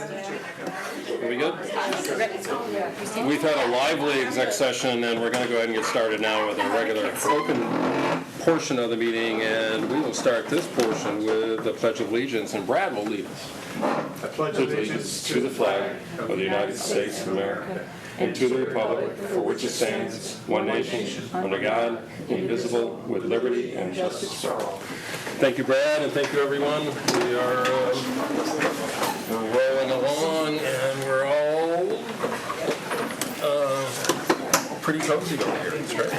Are we good? We've had a lively exec session, and we're going to go ahead and get started now with our regular open portion of the meeting, and we will start this portion with the Pledge of Allegiance, and Brad will lead us. I pledge allegiance to the flag of the United States of America and to the republic for which it stands, one nation, under God, indivisible, with liberty and justice for all. Thank you, Brad, and thank you, everyone. We are rolling along, and we're all pretty cozy over here. It's great.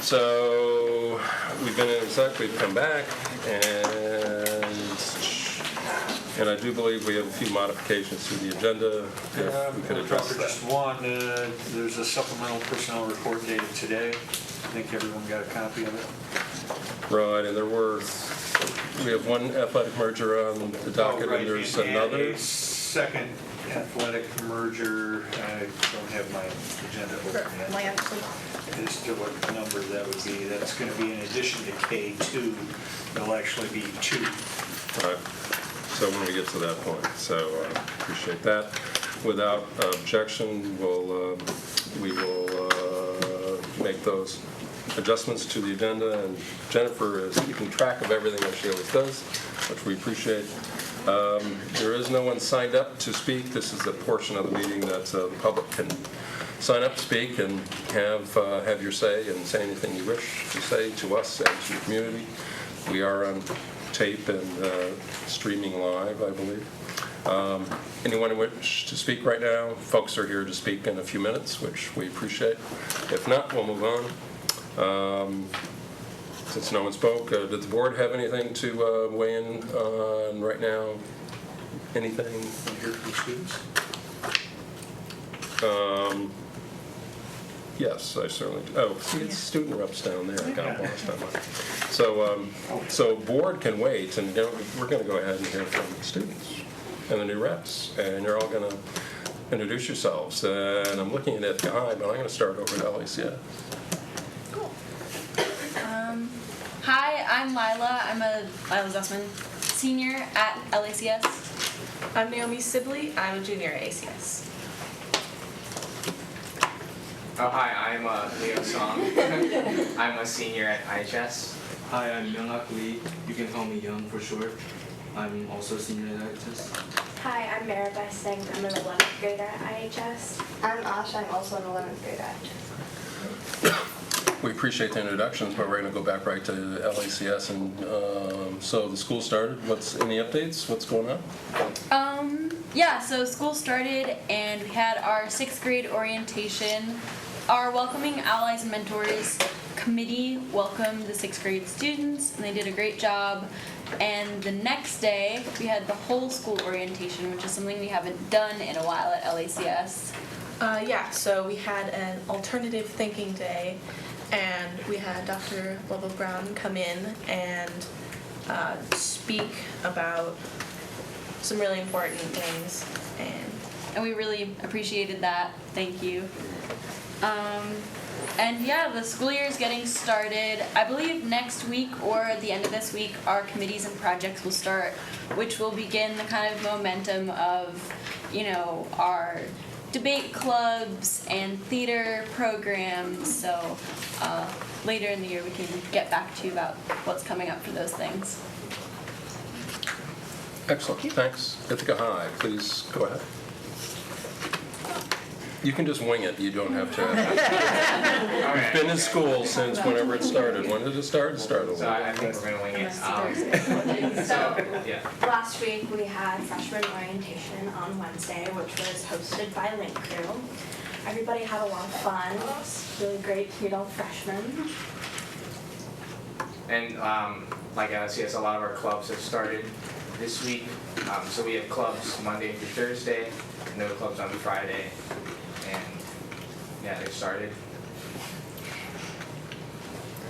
So we've been in exec, we've come back, and I do believe we have a few modifications to the agenda. If we could address that. Just one, there's a supplemental personnel report dated today. I think everyone got a copy of it. Right, and we have one athletic merger on the docket, and there's another. A second athletic merger. I don't have my agenda open yet. As to what number that would be. That's going to be in addition to K2. There'll actually be 2. Right. So when we get to that point, so appreciate that. Without objection, we will make those adjustments to the agenda, and Jennifer is keeping track of everything that she always does, which we appreciate. There is no one signed up to speak. This is the portion of the meeting that the public can sign up to speak and have your say and say anything you wish to say to us and to the community. We are on tape and streaming live, I believe. Anyone who wish to speak right now? Folks are here to speak in a few minutes, which we appreciate. If not, we'll move on. Since no one spoke, did the board have anything to weigh in on right now? Anything? Here for students. Yes, I certainly do. Oh, see, it's student reps down there. I got lost on that. So board can wait, and we're going to go ahead and hear from the students and the new reps, and you're all going to introduce yourselves. And I'm looking at Ithaca High, but I'm going to start over at LACS. Cool. Hi, I'm Lila. I'm Lila Zussman, senior at LACS. I'm Naomi Sibley. I'm a junior at ACS. Oh, hi, I'm Leo Song. I'm a senior at IHS. Hi, I'm Young-Ak Lee. You can call me Young for short. I'm also a senior at IHS. Hi, I'm Mirabai Singh. I'm an 11th grader at IHS. I'm Asha. I'm also an 11th grader at IHS. We appreciate the introductions, but we're going to go back right to LACS. And so the school started. Any updates? What's going on? Yeah, so school started, and we had our 6th grade orientation. Our Welcoming Allies and Mentors committee welcomed the 6th grade students, and they did a great job. And the next day, we had the whole school orientation, which is something we haven't done in a while at LACS. Yeah, so we had an alternative thinking day, and we had Dr. Lovell Brown come in and speak about some really important things. And we really appreciated that. Thank you. And yeah, the school year is getting started. I believe next week or at the end of this week, our committees and projects will start, which will begin the kind of momentum of, our debate clubs and theater programs. So later in the year, we can get back to you about what's coming up for those things. Excellent. Thanks. Ithaca High, please go ahead. You can just wing it. You don't have to. We've been in school since whenever it started. When did it start? It started. So I think we're going to wing it. Last week we had freshman orientation on Wednesday, which was hosted by Link Crew. Everybody had a lot of fun. It was really great to meet all the freshmen. And like LCS, a lot of our clubs have started this week. So we have clubs Monday through Thursday, no clubs on Friday. And yeah, they've started.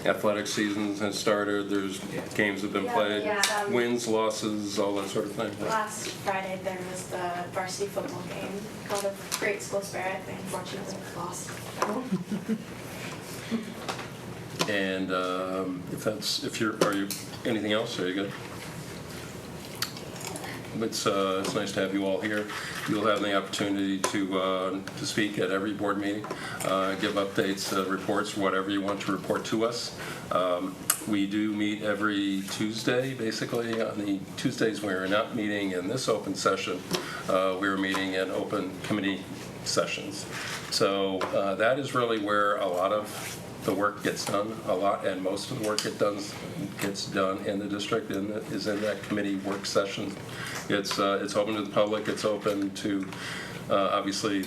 Athletic season has started. There's games have been played. Wins, losses, all that sort of thing. Last Friday there was the varsity football game called a Great School Spirit. They unfortunately lost. And are you anything else? Are you good? it's nice to have you all here. You'll have the opportunity to speak at every board meeting, give updates, reports, whatever you want to report to us. We do meet every Tuesday, basically. On the Tuesdays we're not meeting in this open session, we're meeting in open committee sessions. So that is really where a lot of the work gets done, and most of the work gets done in the district is in that committee work session. It's open to the public. It's open to obviously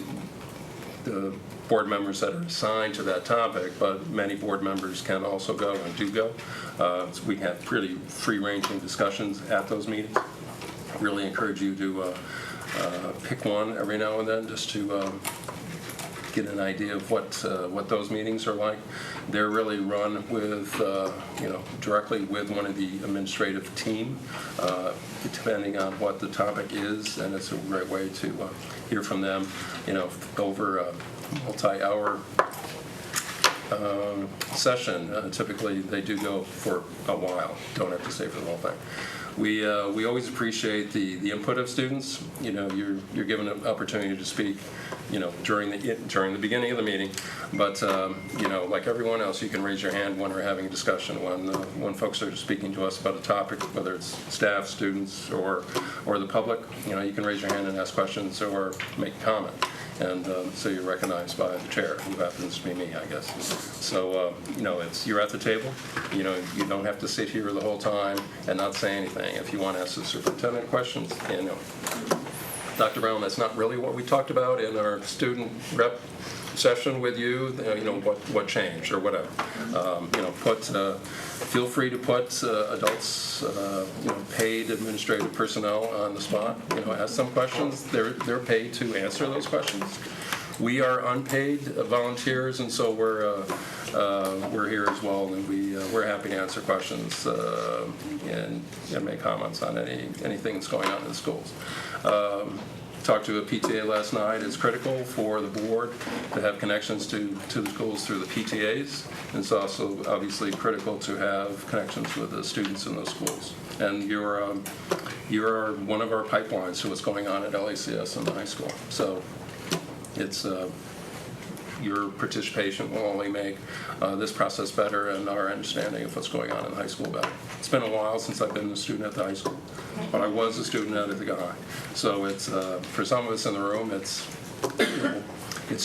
the board members that are assigned to that topic, but many board members can also go and do go. So we have pretty free-ranging discussions at those meetings. I really encourage you to pick one every now and then just to get an idea of what those meetings are like. They're really run with, directly with one of the administrative team, depending on what the topic is, and it's a great way to hear from them, over a multi-hour session. Typically, they do go for a while. Don't have to stay for the whole thing. We always appreciate the input of students. You're given an opportunity to speak, during the beginning of the meeting. But like everyone else, you can raise your hand when we're having a discussion. When folks are speaking to us about a topic, whether it's staff, students, or the public, you can raise your hand and ask questions or make a comment. And so you're recognized by the chair, who happens to be me, I guess. So, you're at the table. You don't have to sit here the whole time and not say anything. If you want to ask the superintendent questions, Dr. Brown, that's not really what we talked about in our student rep session with you, what changed or whatever. Feel free to put adults, paid administrative personnel on the spot. Ask some questions. They're paid to answer those questions. We are unpaid volunteers, and so we're here as well, and we're happy to answer questions and make comments on anything that's going on in the schools. Talked to a PTA last night. It's critical for the board to have connections to the schools through the PTAs. And it's also obviously critical to have connections with the students in those schools. And you're one of our pipelines to what's going on at LACS in the high school. So it's your participation will only make this process better and our understanding of what's going on in the high school better. It's been a while since I've been a student at the high school, but I was a student at Rica High. So it's for some of us in the room, it's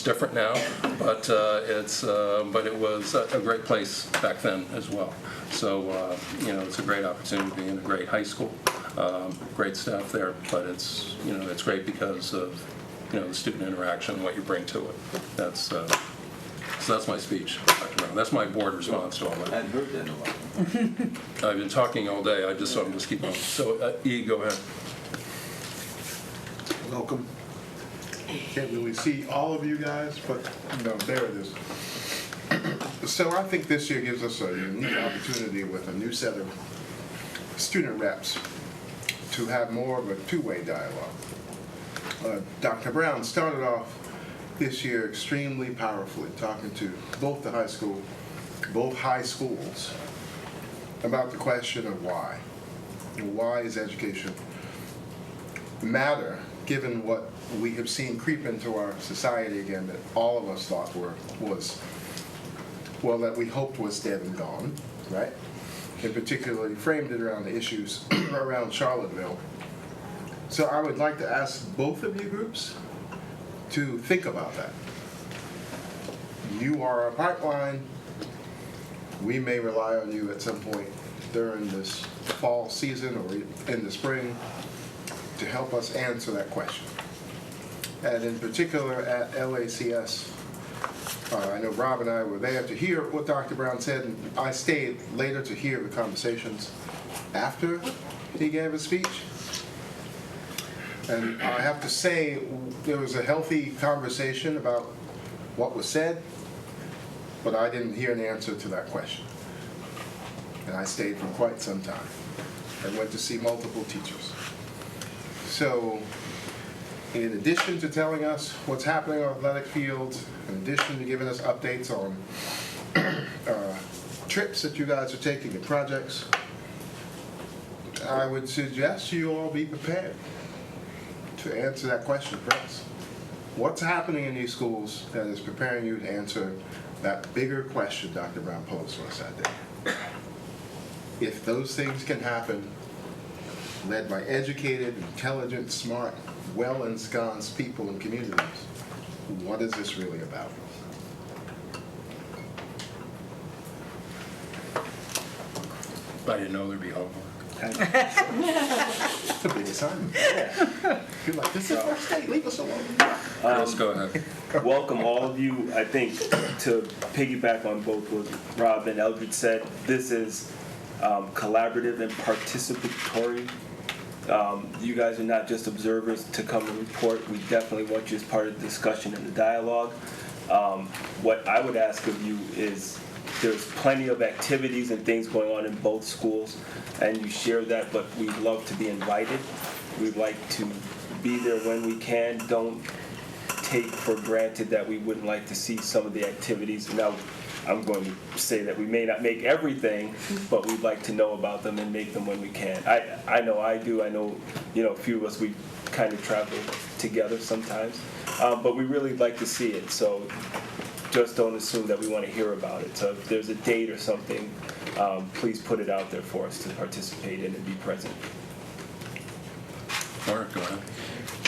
different now, but it was a great place back then as well. So it's a great opportunity to be in a great high school, great staff there, but it's great because of the student interaction and what you bring to it. So that's my speech, Dr. Brown. That's my board response to all that. I hadn't heard that in a while. I've been talking all day. I'm just keep going. So, E, go ahead. Welcome. Can't really see all of you guys, but there it is. So I think this year gives us a unique opportunity with a new set of student reps to have more of a two-way dialogue. Dr. Brown started off this year extremely powerfully, talking to both high schools, about the question of why. Why is education matter, given what we have seen creep into our society again, that all of us thought that we hoped was dead and gone, right? And particularly framed it around the issues around Charlottesville. So I would like to ask both of you groups to think about that. You are our pipeline. We may rely on you at some point during this fall season or in the spring to help us answer that question. And in particular at LACS, I know Rob and I were there to hear what Dr. Brown said, and I stayed later to hear the conversations after he gave his speech. And I have to say, there was a healthy conversation about what was said, but I didn't hear an answer to that question. And I stayed for quite some time. I went to see multiple teachers. So, in addition to telling us what's happening on athletic fields, in addition to giving us updates on trips that you guys are taking and projects, I would suggest you all be prepared to answer that question first. What's happening in these schools that is preparing you to answer that bigger question Dr. Brown posed to us that day? If those things can happen, led by educated, intelligent, smart, well-ensconced people and communities, what is this really about? I didn't know there'd be homework. It's a big assignment. You're like, this is our state, leave us alone. Let's go ahead. Welcome all of you. I think to piggyback on both what Rob and Eldred said, this is collaborative and participatory. You guys are not just observers to come and report. We definitely want you as part of the discussion and the dialogue. What I would ask of you is there's plenty of activities and things going on in both schools, and you share that, but we'd love to be invited. We'd like to be there when we can. Don't take for granted that we wouldn't like to see some of the activities. Now, I'm going to say that we may not make everything, but we'd like to know about them and make them when we can. I know I do. I know, a few of us, we kind of travel together sometimes, but we really like to see it. So just don't assume that we want to hear about it. So if there's a date or something, please put it out there for us to participate in and be present. Laura, go ahead.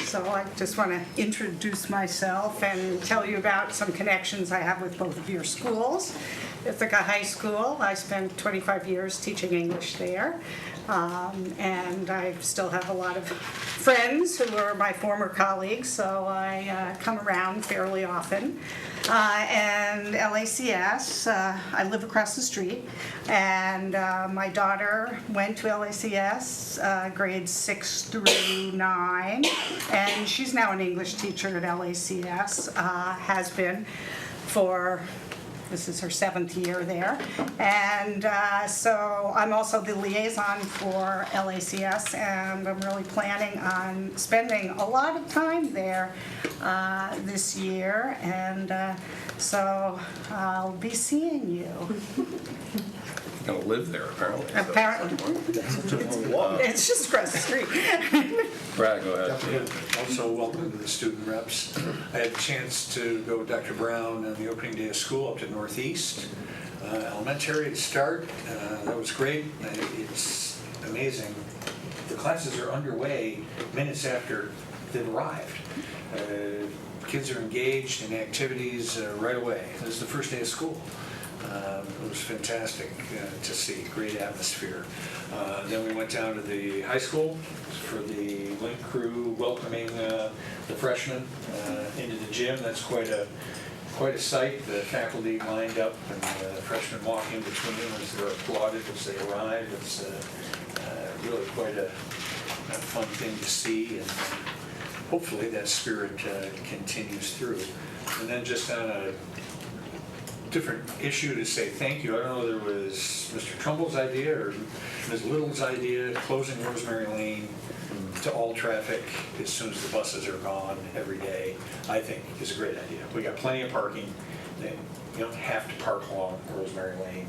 So I just want to introduce myself and tell you about some connections I have with both of your schools. Ithaca High School, I spent 25 years teaching English there, and I still have a lot of friends who are my former colleagues, so I come around fairly often. And LACS, I live across the street, and my daughter went to LACS grades 6 through 9, and she's now an English teacher at LACS, has been for, this is her 7th year there, and so I'm also the liaison for LACS, and I'm really planning on spending a lot of time there this year, and so I'll be seeing you. You're going to live there, apparently. so- Apparently. It's just across the street. Brad, go ahead. Also, welcome to the student reps. I had a chance to go with Dr. Brown on the opening day of school up to Northeast Elementary to start. That was great. It's amazing. The classes are underway minutes after they've arrived. Kids are engaged in activities right away. This is the first day of school. It was fantastic to see, great atmosphere. Then we went down to the high school for the Link crew welcoming the freshmen into the gym. That's quite a sight. The faculty lined up and the freshmen walking between them as they're applauded as they arrive. It's really quite a fun thing to see, and hopefully that spirit continues through. And then just on a different issue to say thank you. I don't know whether it was Mr. Trumbull's idea or Ms. Little's idea, closing Rosemary Lane to all traffic as soon as the buses are gone every day, I think is a great idea. We got plenty of parking. You don't have to park along Rosemary Lane.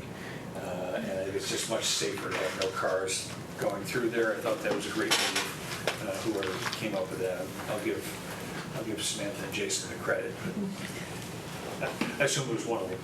And I think it's just much safer to have no cars going through there. I thought that was a great move, whoever came up with that. I'll give Samantha and Jason the credit. But I assume it was one of them.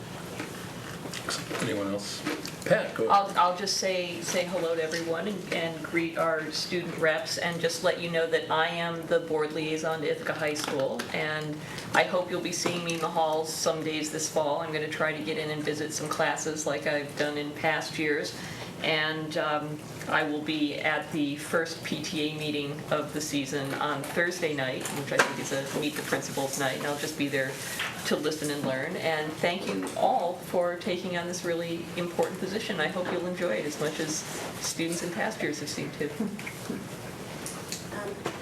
Anyone else? Pat, go ahead. I'll just say hello to everyone and greet our student reps and just let you know that I am the board liaison to Ithaca High School, and I hope you'll be seeing me in the halls some days this fall. I'm going to try to get in and visit some classes like I've done in past years, and I will be at the first PTA meeting of the season on Thursday night, which I think is a Meet the Principals night, and I'll just be there to listen and learn. And thank you all for taking on this really important position. I hope you'll enjoy it as much as students in past years have seemed to.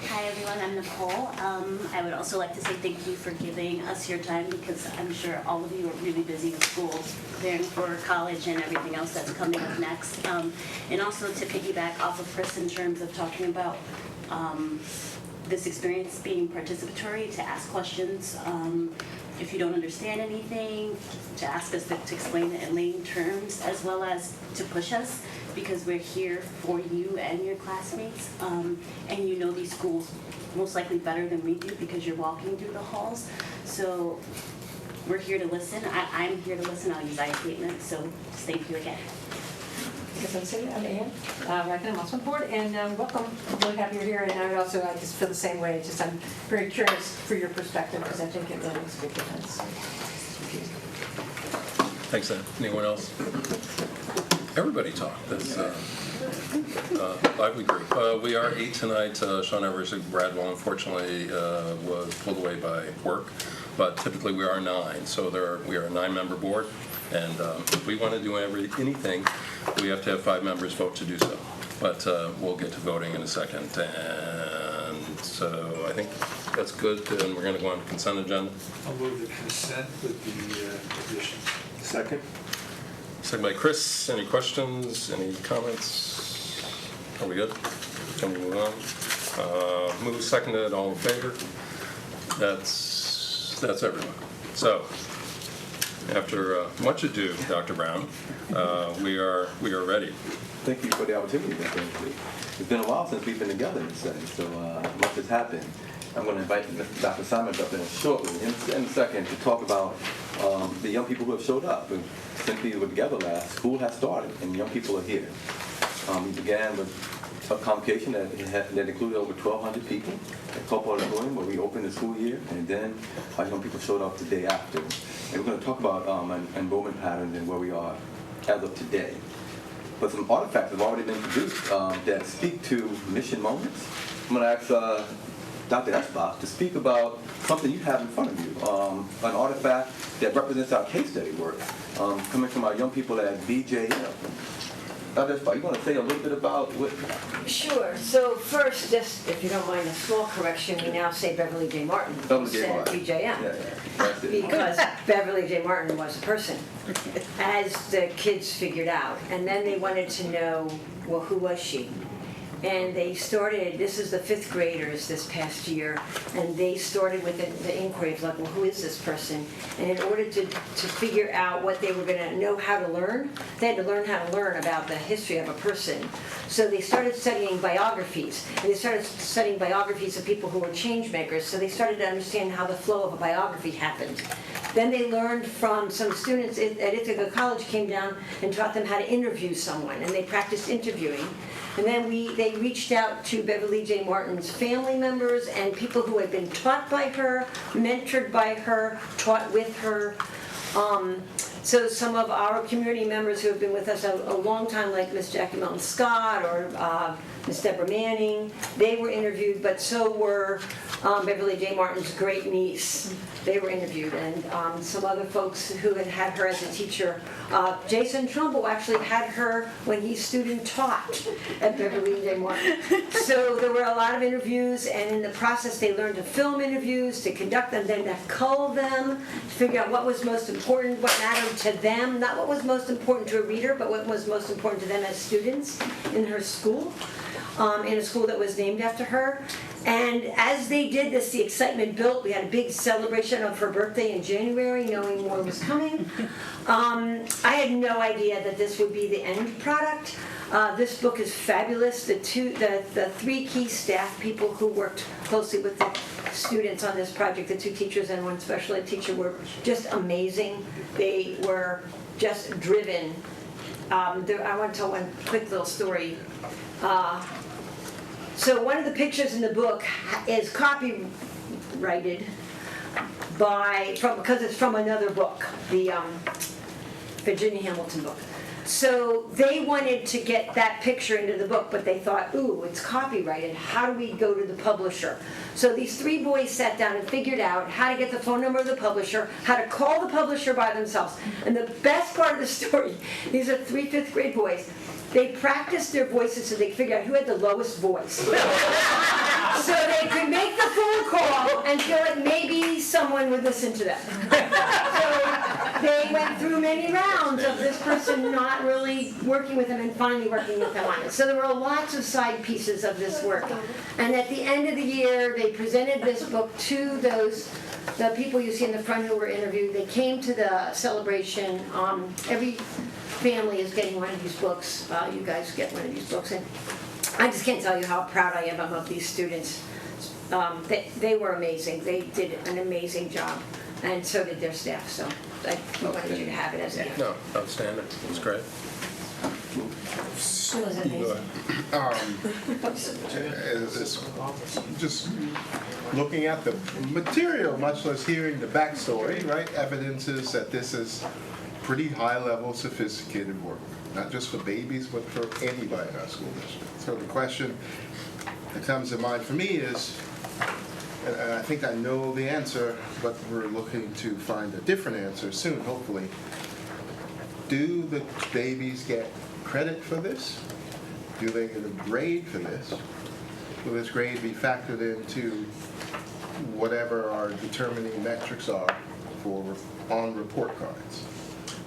Hi everyone, I'm Nicole. I would also like to say thank you for giving us your time, because I'm sure all of you are really busy with schools, preparing for college and everything else that's coming up next. And also to piggyback off of Chris in terms of talking about this experience being participatory, to ask questions. If you don't understand anything, to ask us to explain it in layman terms, as well as to push us, because we're here for you and your classmates. And you know these schools most likely better than we do because you're walking through the halls. So we're here to listen. I'm here to listen. I'll use I statements. So just thank you again. I'm Ann, Rica, I'm also on board, and welcome. I'm really happy you're here, and I just feel the same way. It's just I'm very curious for your perspective because I think it really makes a big difference. Thanks, Ann. Anyone else? Everybody talk. That's lively group. We are 8 tonight. Sean Evers Bradwell, unfortunately, was pulled away by work, but typically we are 9. So we are a 9-member board, and if we want to do anything, we have to have 5 members vote to do so. But we'll get to voting in a second. And so I think that's good, and we're going to go on to consent agenda. I'll move the consent with the additions. Second. Second by Chris. Any questions? Any comments? Are we good? Can we move on? Move seconded. All in favor? That's everyone. So after much ado, Dr. Brown, we are ready. Thank you for the opportunity. It's been a while since we've been together in the setting, so much has happened. I'm going to invite Dr. Simon up in shortly, in a second, to talk about the young people who have showed up. Since we were together last, school has started, and young people are here. We began with a convocation that included over 1,200 people at Costa Auditorium, where we opened the school year, and then our young people showed up the day after. And we're going to talk about enrollment patterns and where we are as of today. But some artifacts have already been produced that speak to mission moments. I'm going to ask Dr. Esbach to speak about something you have in front of you, an artifact that represents our case study work, coming from our young people at BJM. Dr. Esbach, you want to say a little bit about what? Sure. So first, just if you don't mind a small correction, we now say Beverly J. Martin instead of BJM. Yeah. That's it. Because Beverly J. Martin was a person, as the kids figured out. And then they wanted to know, well, who was she? And they started, this is the 5th graders this past year, and they started with the inquiry of like, well, who is this person? And in order to figure out what they were gonna know how to learn, they had to learn how to learn about the history of a person. So they started studying biographies, and they started studying biographies of people who were change makers, so they started to understand how the flow of a biography happened. Then they learned from some students at Ithaca College came down and taught them how to interview someone, and they practiced interviewing. And then they reached out to Beverly J. Martin's family members and people who had been taught by her, mentored by her, taught with her. So some of our community members who have been with us a long time, like Miss Jackie Melton Scott or Miss Deborah Manning, they were interviewed, but so were Beverly J. Martin's great niece. They were interviewed, and some other folks who had had her as a teacher. Jason Trumbull actually had her when he student taught at Beverly J. Martin. So there were a lot of interviews, and in the process they learned to film interviews, to conduct them, then to cull them, to figure out what was most important, what mattered to them, not what was most important to a reader, but what was most important to them as students in her school. In a school that was named after her. And as they did this, the excitement built. We had a big celebration of her birthday in January, knowing more was coming. I had no idea that this would be the end product. This book is fabulous. The 3 key staff people who worked closely with the students on this project, the 2 teachers and 1 special ed teacher, were just amazing. They were just driven. I want to tell one quick little story. So one of the pictures in the book is copyrighted because it's from another book, the Virginia Hamilton book. So they wanted to get that picture into the book, but they thought, ooh, it's copyrighted. How do we go to the publisher? So these 3 boys sat down and figured out how to get the phone number of the publisher, how to call the publisher by themselves. And the best part of the story, these are 3 5th grade boys, they practiced their voices so they could figure out who had the lowest voice. So they could make the phone call and feel like maybe someone would listen to them. So they went through many rounds of this person not really working with them and finally working with them on it. So there were lots of side pieces of this work. And at the end of the year, they presented this book to the people you see in the front who were interviewed. They came to the celebration. Every family is getting one of these books. You guys get one of these books. And I just can't tell you how proud I am of these students. They were amazing. They did an amazing job. And so did their staff. So I wanted you to have it as a gift. No, outstanding. It's great. Just looking at the material, much less hearing the backstory, right, evidences that this is pretty high-level, sophisticated work, not just for babies, but for anybody in our school district. So the question that comes to mind for me is, and I think I know the answer, but we're looking to find a different answer soon, hopefully. Do the babies get credit for this? Do they get a grade for this? Will this grade be factored into whatever our determining metrics are on report cards?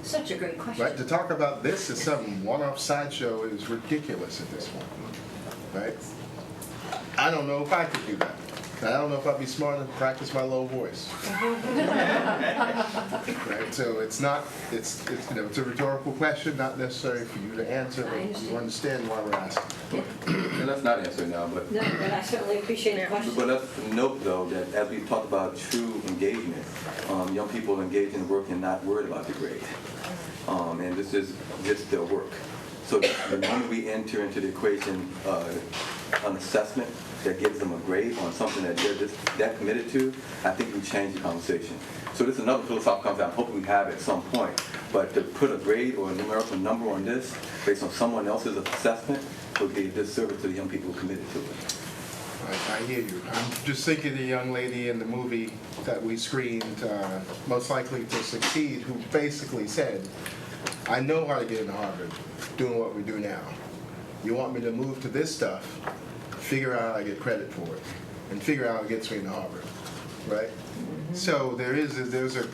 Such a great question. Right? To talk about this as some one-off sideshow is ridiculous at this point. Right? I don't know if I could do that. I don't know if I'd be smart enough to practice my low voice. Right? So it's a rhetorical question, not necessary for you to answer, but you understand why we're asking. And let's not answer now, but No, but I certainly appreciate the question. But let's note, though, that as we talk about true engagement, young people engage in work and not worried about the grade. And this is just their work. So the moment we enter into the equation an assessment that gives them a grade on something that they're just that committed to, I think we change the conversation. So this is another philosophical concept I hope we have at some point. But to put a grade or a numerical number on this based on someone else's assessment would be a disservice to the young people who committed to it. I hear you. I'm just thinking of the young lady in the movie that we screened, Most Likely to Succeed, who basically said, I know how to get into Harvard, doing what we do now. You want me to move to this stuff, figure out how I get credit for it, and figure out how it gets me into Harvard, right? So there's a,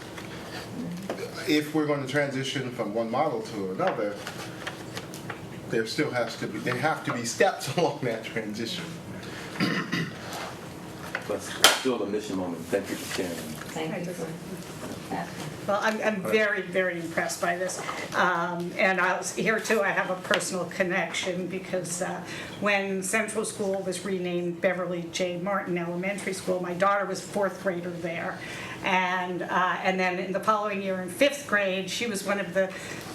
if we're going to transition from one model to another, there have to be steps along that transition. But still a mission moment. Thank you for sharing. Thank you for Well, I'm very, very impressed by this. And here too, I have a personal connection because when Central School was renamed Beverly J. Martin Elementary School, my daughter was fourth grader there. And then in the following year in fifth grade, she was one of the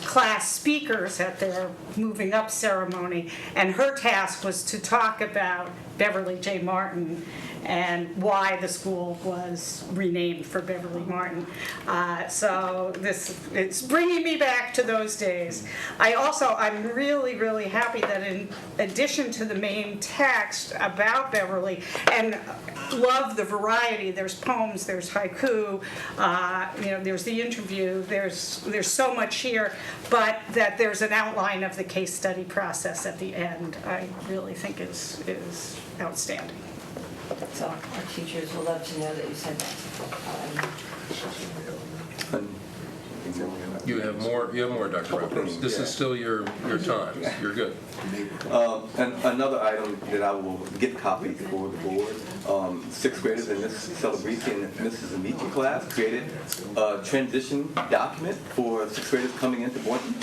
class speakers at their moving up ceremony. And her task was to talk about Beverly J. Martin and why the school was renamed for Beverly Martin. So it's bringing me back to those days. I'm really, really happy that in addition to the main text about Beverly, and love the variety, there's poems, there's haiku, there's the interview, there's so much here, but that there's an outline of the case study process at the end, I really think is outstanding. So our teachers will love to know that you said that. You have more, Dr. Rappers. This is still your time. You're good. And another item that I will get copies for the board. Sixth graders in this celebration in Mrs. Amici class created a transition document for sixth graders coming into Boynton.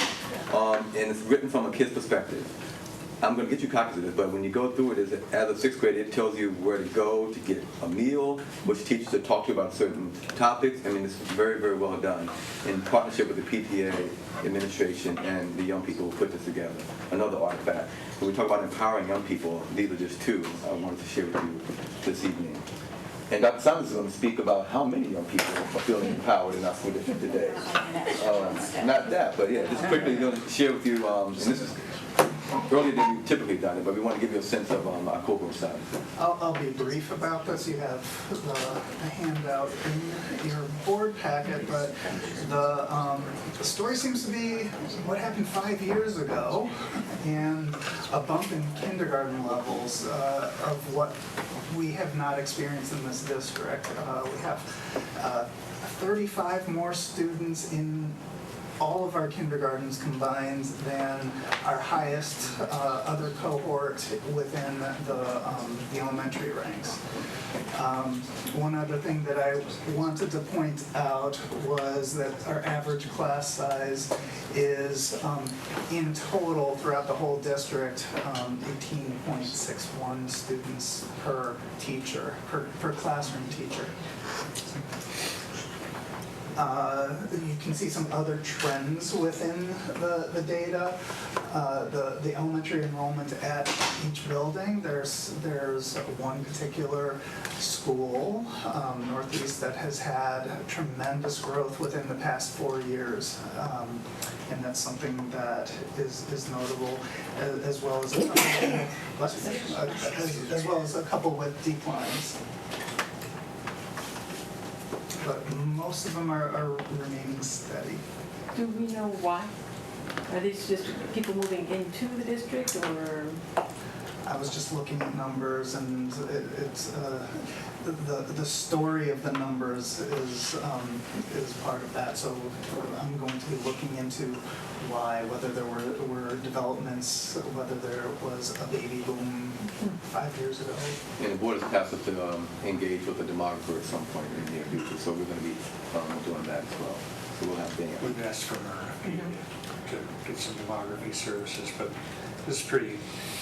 And it's written from a kid's perspective. I'm going to get you copies of this, but when you go through it, as a sixth grader, it tells you where to go to get a meal, which teaches to talk to you about certain topics. I mean, it's very, very well done in partnership with the PTA administration and the young people who put this together. Another artifact. When we talk about empowering young people, these are just two I wanted to share with you this evening. And Dr. Simons is going to speak about how many young people are feeling empowered in our school district today. Not that, but yeah, just quickly going to share with you, and this is earlier than we've typically done it, but we want to give you a sense of our co-growth side. I'll be brief about this. You have a handout in your board packet, but the story seems to be what happened 5 years ago and a bump in kindergarten levels of what we have not experienced in this district. We have 35 more students in all of our kindergartens combined than our highest other cohort within the elementary ranks. One other thing that I wanted to point out was that our average class size is in total throughout the whole district 18.61 students per teacher, per classroom teacher. You can see some other trends within the data. The elementary enrollment at each building, there's one particular school, Northeast, that has had tremendous growth within the past 4 years. And that's something that is notable, as well as a couple with declines. But most of them are remaining steady. Do we know why? Are these just people moving into the district, or? I was just looking at numbers, and it's the story of the numbers is part of that. So I'm going to be looking into why, whether there were developments, whether there was a baby boom 5 years ago. And the board has passed us to engage with the demographer at some point in the near future, so we're going to be doing that as well. So we'll have Dan. We've asked for to get some demography services, but this is pretty.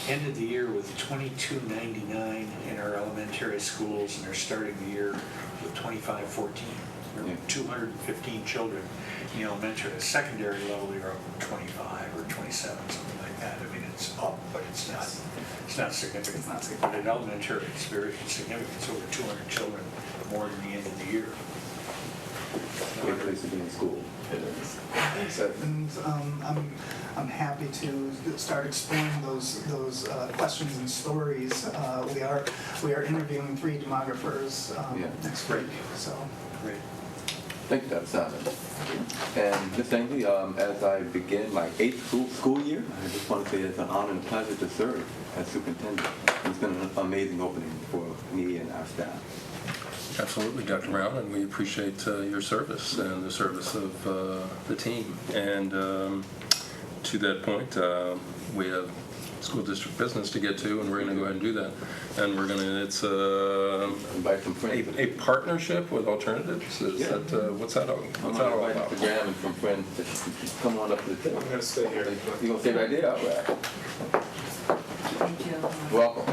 Ended the year with 2299 in our elementary schools, and they're starting the year with 2514. We're 215 children in the elementary. At the secondary level, you're up 25 or 27, something like that. I mean, it's up, but it's not significant. But at elementary, it's very significant. It's over 200 children more than the end of the year. Great place to be in school. And I'm happy to start exploring those questions and stories. We are interviewing 3 demographers next week. So great. Thank you, Dr. Simon. And Ms. Ainley, as I begin my 8th school year, I just want to say it's an honor and a pleasure to serve as superintendent. It's been an amazing opening for me and our staff. Absolutely, Dr. Brown, and we appreciate your service and the service of the team. And to that point, we have school district business to get to, and we're going to go ahead and do that. And we're going to, it's invite some friends. A partnership with Alternatives. Is that what's that all about? Mr. Graham and some friends to come on up to the table. I'm going to stay here. You're going to stay right there? All right. Thank you. Welcome.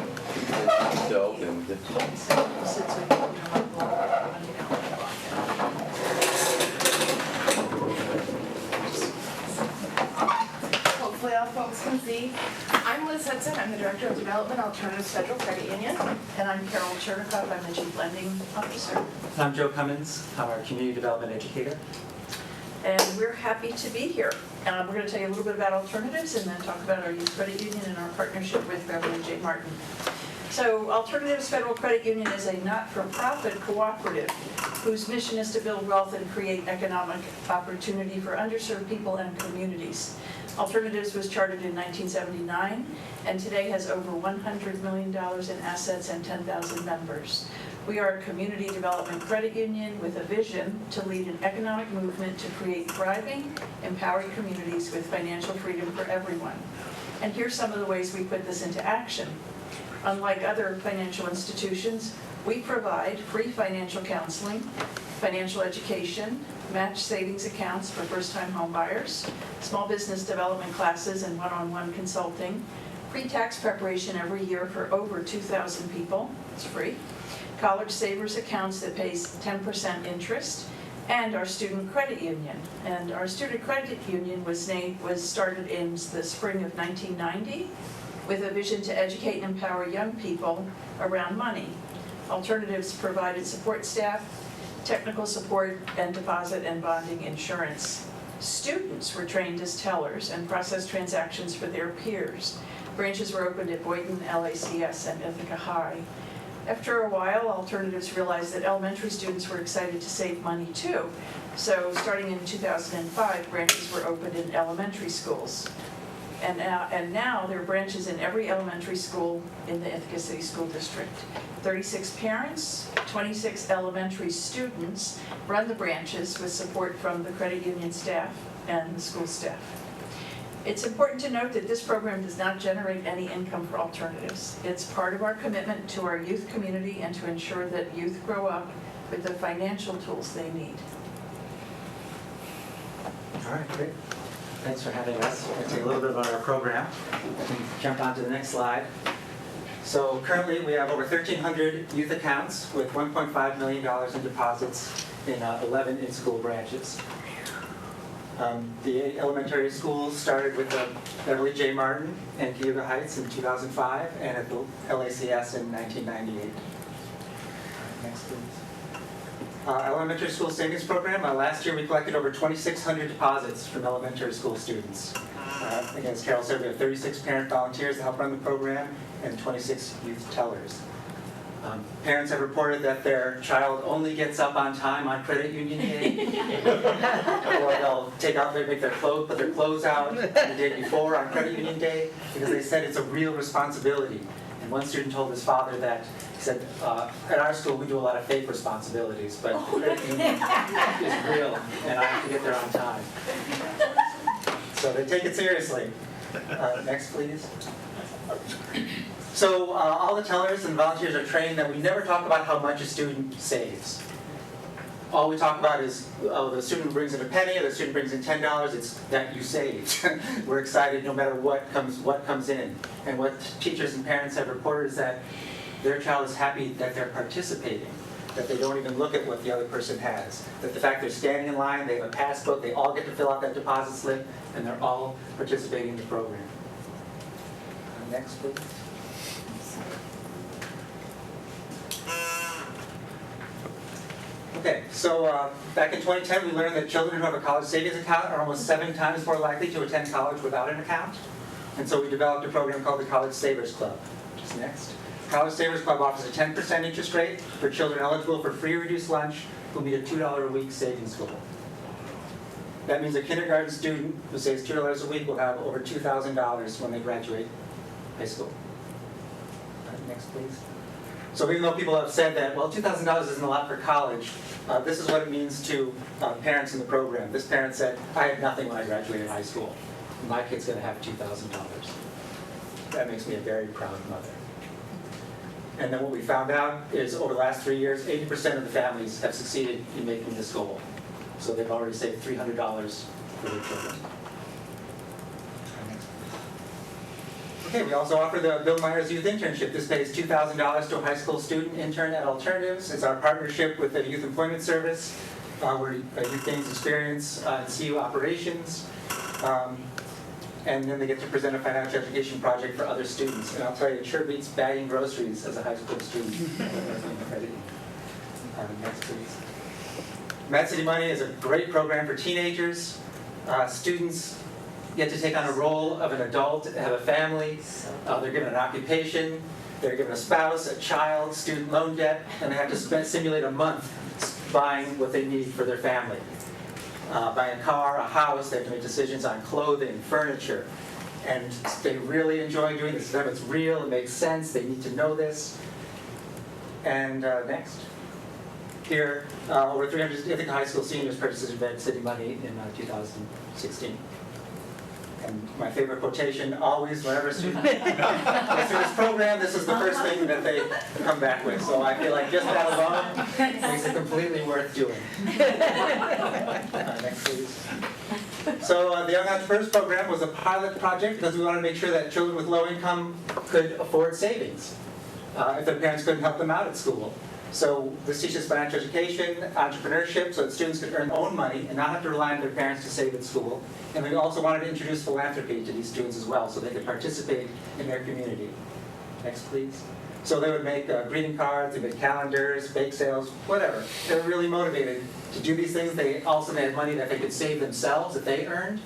Hopefully all folks can see. I'm Liz Hudson. I'm the Director of Development, Alternatives Federal Credit Union. And I'm Carol Chernikov. I'm the Chief Lending Officer. I'm Joe Cummins. I'm our Community Development Educator. And we're happy to be here. We're going to tell you a little bit about Alternatives and then talk about our Youth Credit Union and our partnership with Reverend J. Martin. So Alternatives Federal Credit Union is a not-for-profit cooperative whose mission is to build wealth and create economic opportunity for underserved people and communities. Alternatives was chartered in 1979 and today has over $100 million in assets and 10,000 members. We are a community development credit union with a vision to lead an economic movement to create thriving, empowered communities with financial freedom for everyone. And here's some of the ways we put this into action. Unlike other financial institutions, we provide free financial counseling, financial education, match savings accounts for first-time home buyers, small business development classes and one-on-one consulting, pre-tax preparation every year for over 2,000 people, it's free, college savers accounts that pays 10% interest, and our student credit union. And our student credit union was started in the spring of 1990 with a vision to educate and empower young people around money. Alternatives provided support staff, technical support, and deposit and bonding insurance. Students were trained as tellers and processed transactions for their peers. Branches were opened at Boynton, LACS, and Ithaca High. After a while, Alternatives realized that elementary students were excited to save money too. So starting in 2005, branches were opened in elementary schools. And now there are branches in every elementary school in the Ithaca City School District. 36 parents, 26 elementary students run the branches with support from the credit union staff and the school staff. It's important to note that this program does not generate any income for Alternatives. It's part of our commitment to our youth community and to ensure that youth grow up with the financial tools they need. All right, great. Thanks for having us. We're going to take a little bit about our program. Jump on to the next slide. So currently we have over 1,300 youth accounts with $1.5 million in deposits in 11 in-school branches. The elementary schools started with Beverly J. Martin and Cayuga Heights in 2005 and at the LACS in 1998. Next, please. Elementary School Savings Program. Last year we collected over 2,600 deposits from elementary school students. Again, as Carol said, we have 36 parent volunteers to help run the program and 26 youth tellers. Parents have reported that their child only gets up on time on credit union day, or they'll make their clothes, put their clothes out the day before on credit union day, because they said it's a real responsibility. And one student told his father that, he said, at our school we do a lot of fake responsibilities, but credit union is real, and I have to get there on time. So they take it seriously. Next, please. So all the tellers and volunteers are trained that we never talk about how much a student saves. All we talk about is, oh, the student brings in a penny, or the student brings in $10, it's that you saved. We're excited no matter what comes in. And what teachers and parents have reported is that their child is happy that they're participating, that they don't even look at what the other person has. That the fact they're standing in line, they have a passbook, they all get to fill out that deposit slip, and they're all participating in the program. Next, please. Okay, so back in 2010, we learned that children who have a college savings account are almost 7 times more likely to attend college without an account. And so we developed a program called the College Savers Club, which is next. College Savers Club offers a 10% interest rate for children eligible for free reduced lunch who meet a $2 a week savings goal. That means a kindergarten student who saves $2 a week will have over $2,000 when they graduate high school. Next, please. So even though people have said that, well, $2,000 isn't a lot for college, this is what it means to parents in the program. This parent said, I had nothing when I graduated high school. My kid's going to have $2,000. That makes me a very proud mother. And then what we found out is over the last 3 years, 80% of the families have succeeded in making this goal. So they've already saved $300 for their children. Okay, we also offer the Bill Myers Youth Internship. This pays $2,000 to a high school student intern at Alternatives. It's our partnership with the Youth Employment Service, where youth gains experience in CU operations. And then they get to present a financial education project for other students. And I'll tell you, it sure beats bagging groceries as a high school student. Next, please. Mad City Money is a great program for teenagers. Students get to take on a role of an adult, have a family. They're given an occupation. They're given a spouse, a child, student loan debt, and they have to simulate a month buying what they need for their family. Buying a car, a house, they have to make decisions on clothing, furniture. And they really enjoy doing this. To them it's real, it makes sense, they need to know this. And next. Here, over 300 Ithaca High School seniors purchased Mad City Money in 2016. And my favorite quotation, always, whenever a student goes through this program, this is the first thing that they come back with. So I feel like just that alone makes it completely worth doing. Next, please. So the Young Entrepreneurs Program was a pilot project because we wanted to make sure that children with low income could afford savings if their parents couldn't help them out at school. So this teaches financial education, entrepreneurship, so that students could earn their own money and not have to rely on their parents to save at school. And we also wanted to introduce philanthropy to these students as well, so they could participate in their community. Next, please. So they would make greeting cards, they made calendars, bake sales, whatever. They were really motivated to do these things. They also had money that they could save themselves that they earned.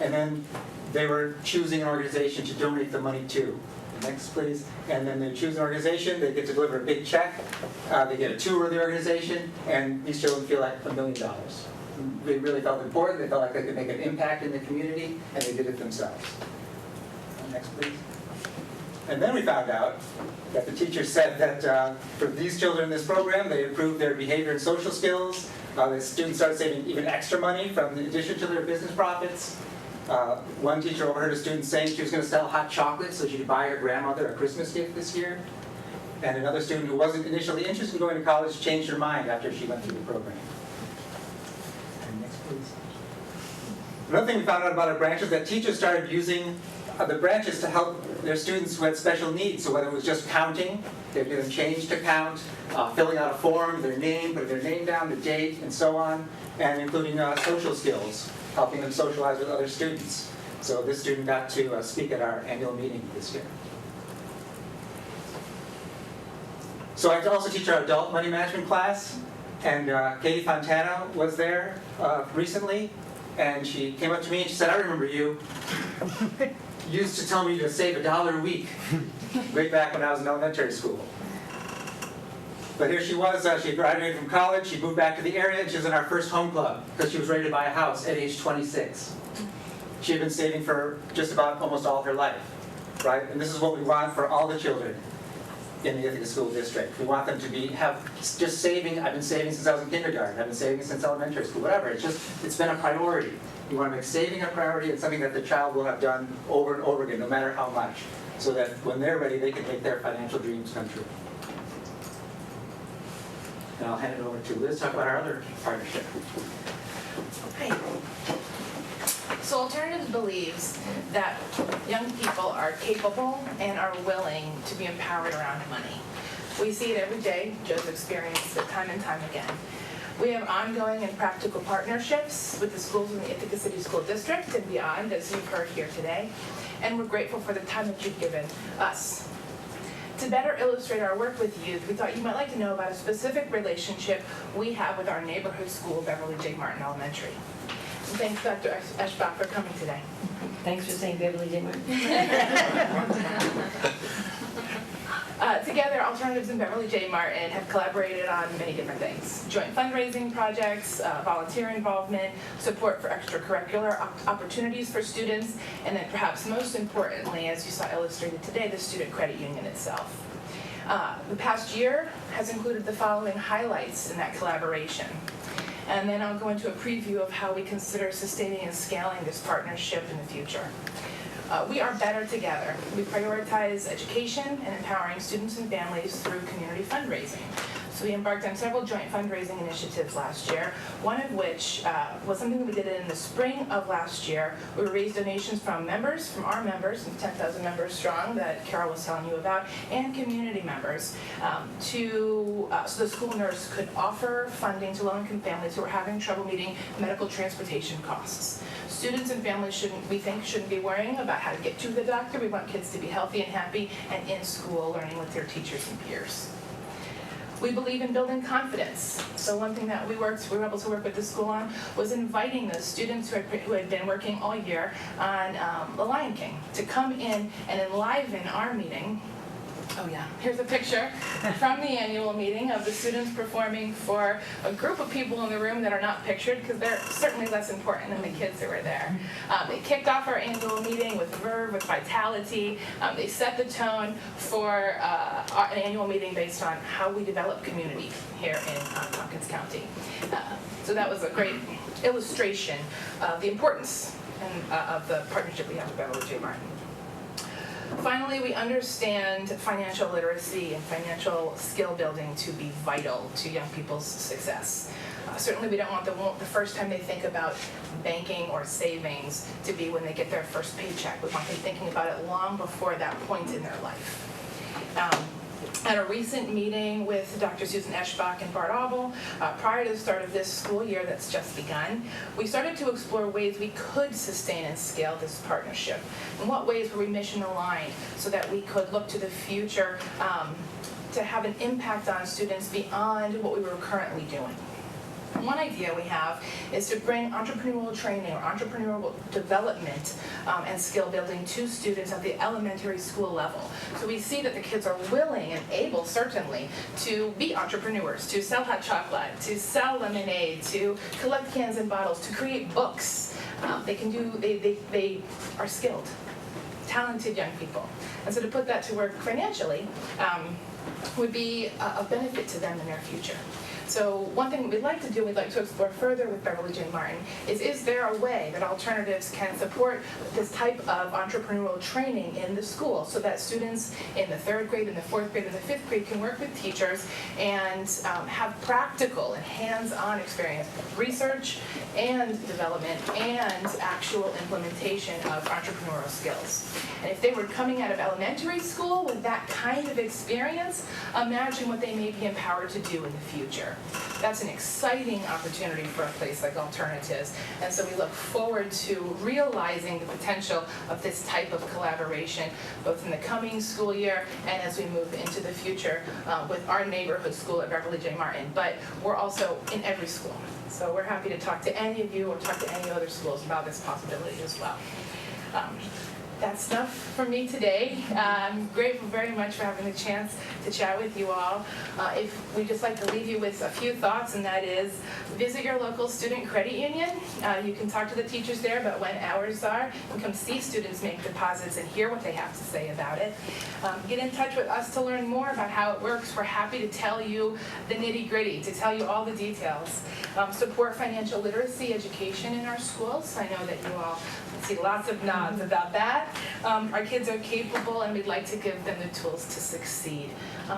And then they were choosing an organization to donate the money to. Next, please. And then they choose an organization, they get to deliver a big check, they get a tour of the organization, and these children feel like $1 million. They really felt important, they felt like they could make an impact in the community, and they did it themselves. Next, please. And then we found out that the teacher said that for these children in this program, they improved their behavior and social skills. The students started saving even extra money from in addition to their business profits. One teacher overheard a student saying she was going to sell hot chocolate so she could buy her grandmother a Christmas gift this year. And another student who wasn't initially interested in going to college changed her mind after she went through the program. And next, please. Another thing we found out about our branches is that teachers started using the branches to help their students who had special needs. So whether it was just counting, they'd give them change to count, filling out a form, their name, putting their name down, the date, and so on, and including social skills, helping them socialize with other students. So this student got to speak at our annual meeting this year. So I also teach our adult money management class, and Katie Fontana was there recently, and she came up to me and she said, "I remember you. You used to tell me to save $1 a week, way back when I was in elementary school." But here she was, she had graduated from college, she moved back to the area, and she was in our first home club because she was ready to buy a house at age 26. She had been saving for just about almost all of her life, right? And this is what we want for all the children in the Ithaca School District. We want them to have just saving. I've been saving since I was in kindergarten. I've been saving since elementary school, whatever. It's been a priority. We want to make saving a priority and something that the child will have done over and over again, no matter how much, so that when they're ready, they can make their financial dreams come true. And I'll hand it over to Liz to talk about our other partnership. Hi. So Alternatives believes that young people are capable and are willing to be empowered around money. We see it every day. Joe's experienced it time and time again. We have ongoing and practical partnerships with the schools in the Ithaca City School District and beyond, as you've heard here today. And we're grateful for the time that you've given us. To better illustrate our work with youth, we thought you might like to know about a specific relationship we have with our neighborhood school, Beverly J. Martin Elementary. And thanks, Dr. Eschbach, for coming today. Thanks for saying Beverly J. Martin. Together, Alternatives and Beverly J. Martin have collaborated on many different things. Joint fundraising projects, volunteer involvement, support for extracurricular opportunities for students, and then perhaps most importantly, as you saw illustrated today, the student credit union itself. The past year has included the following highlights in that collaboration. And then I'll go into a preview of how we consider sustaining and scaling this partnership in the future. We are better together. We prioritize education and empowering students and families through community fundraising. So we embarked on several joint fundraising initiatives last year, one of which was something that we did in the spring of last year. We raised donations from our members, 10,000 members strong that Carol was telling you about, and community members so the school nurse could offer funding to low-income families who are having trouble meeting medical transportation costs. Students and families shouldn't be worrying about how to get to the doctor. We want kids to be healthy and happy and in school learning with their teachers and peers. We believe in building confidence. So one thing that we were able to work with the school on was inviting the students who had been working all year on The Lion King to come in and enliven our meeting. Oh yeah, here's a picture from the annual meeting of the students performing for a group of people in the room that are not pictured because they're certainly less important than the kids who were there. They kicked off our annual meeting with verve, with vitality. They set the tone for an annual meeting based on how we develop community here in Tompkins County. So that was a great illustration of the importance of the partnership we have with Beverly J. Martin. Finally, we understand financial literacy and financial skill building to be vital to young people's success. Certainly we don't want the first time they think about banking or savings to be when they get their first paycheck. We want them thinking about it long before that point in their life. At a recent meeting with Dr. Susan Eschbach and Bart Abel, prior to the start of this school year that's just begun, we started to explore ways we could sustain and scale this partnership. In what ways were we mission aligned so that we could look to the future to have an impact on students beyond what we were currently doing. One idea we have is to bring entrepreneurial training or entrepreneurial development and skill building to students at the elementary school level. So we see that the kids are willing and able, certainly, to be entrepreneurs, to sell hot chocolate, to sell lemonade, to collect cans and bottles, to create books. They are skilled, talented young people. And so to put that to work financially would be a benefit to them in their future. So one thing we'd like to do, we'd like to explore further with Beverly J. Martin, is there a way that alternatives can support this type of entrepreneurial training in the school so that students in the 3rd grade, and the 4th grade, and the 5th grade can work with teachers and have practical and hands-on experience, research and development and actual implementation of entrepreneurial skills. And if they were coming out of elementary school with that kind of experience, imagine what they may be empowered to do in the future. That's an exciting opportunity for a place like Alternatives, and so we look forward to realizing the potential of this type of collaboration, both in the coming school year and as we move into the future with our neighborhood school at Beverly J. Martin. But we're also in every school, so we're happy to talk to any of you or talk to any other schools about this possibility as well. That's enough from me today. I'm grateful very much for having the chance to chat with you all. If we'd just like to leave you with a few thoughts, and that is, visit your local student credit union. You can talk to the teachers there about when hours are, and come see students make deposits and hear what they have to say about it. Get in touch with us to learn more about how it works. We're happy to tell you the nitty-gritty, to tell you all the details. Support financial literacy education in our schools. I know that you all see lots of nods about that. Our kids are capable, and we'd like to give them the tools to succeed.